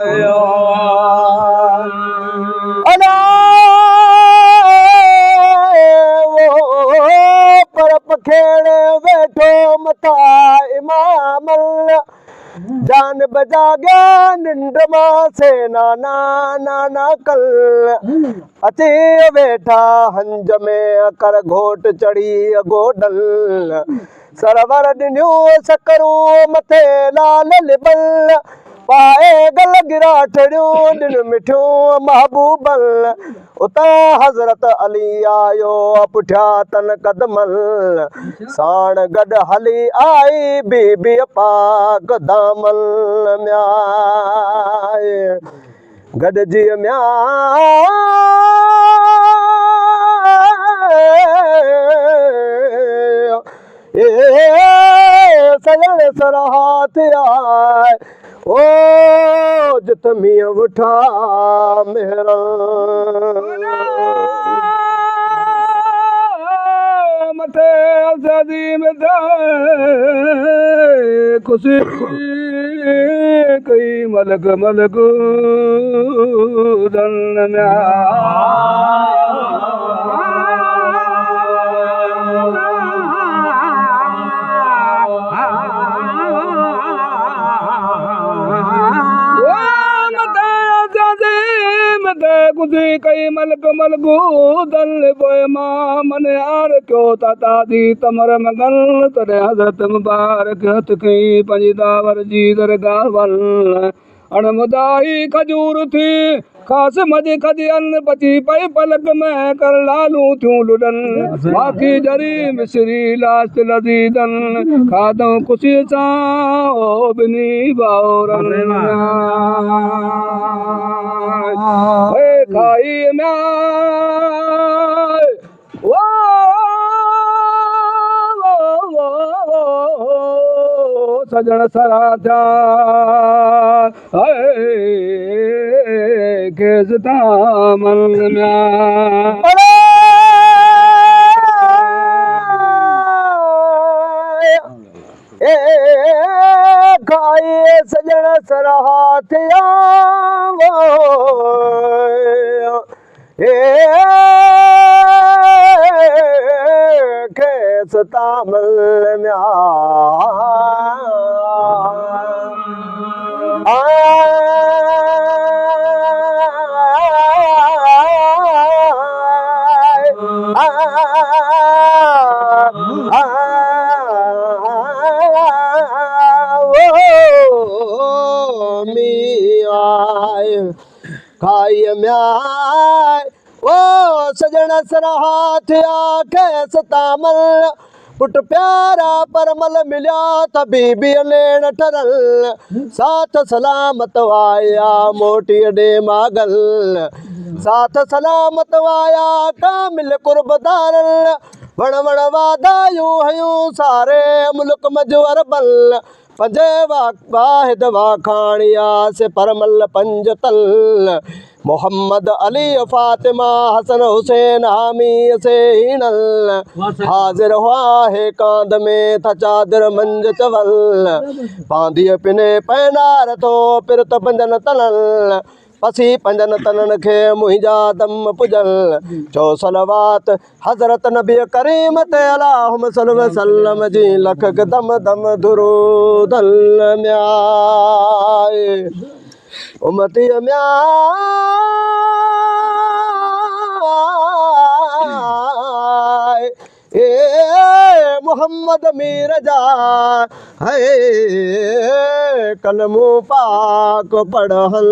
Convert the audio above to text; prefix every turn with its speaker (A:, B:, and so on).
A: अना पर पखेड़ बैठो मथा इमाम जान बजा गया निंड मां से नाना नाना कल अचे बैठा हंज में कर घोट चढ़ी गोडल सरवर दिन्यू सकरूं मथे लाल लिबल पाए गल गिरा ठड़ियूं दिन मिठियूं महबूबल उता हज़रत अली आयो पुठिया तन कदमल साण गड हली आई बीबी पाक दामल म्याए गडजी म्याए सजण सराहत आए ओ जित मियां उठा मेहरा मथे आज़ादी में खुशी कई मलक मलक दन कुझु कई मलक मलगू दल पोइ मां मन यार कयो ताता दी तमर मगल तॾहिं हज़रत मुबारक हथ कई पंहिंजी दावर जी दरगाह वल अणमुदाई खजूर थी खास मजे खजी अन बची पई पलक में कर लालू थियूं लुडन बाक़ी जरी मिसरी लास्ट लज़ीदन खाधो ख़ुशी सां ओ बिनी बाउरन खाई म्याए सजण सरा थिया खेस दामन खाई सजण सरा थिया खेस दामल म्या खाई म्याए ओ सजण सराहा थिया खेस तामल पुट प्यारा परमल मिलिया त बीबी लेण ठरल साथ सलामत वाया मोटी डे मागल साथ सलामत वाया कामिल कुर्बदारल वण वण वादायूं हयूं सारे मुल्क मजवर बल पंजे वाहिद वाखाणिया से परमल पंज तल मोहम्मद अली फातिमा हसन हुसैन हामी से हिनल हाजिर हुआ है कांद में था चादर मंज चवल पांधी पिने पैनार तो पिरत पंजन तनल पसी पंजन तनन खे मुहिंजा दम पुजल चो सलवात हज़रत नबी करीम ते अलाहुम सल्लल्लाहु अलैहि वसल्लम जी लख दम दम दुरूदल म्याए उम्मती म्याए ए मोहम्मद मीर जा है कलमू पाक पढ़ल।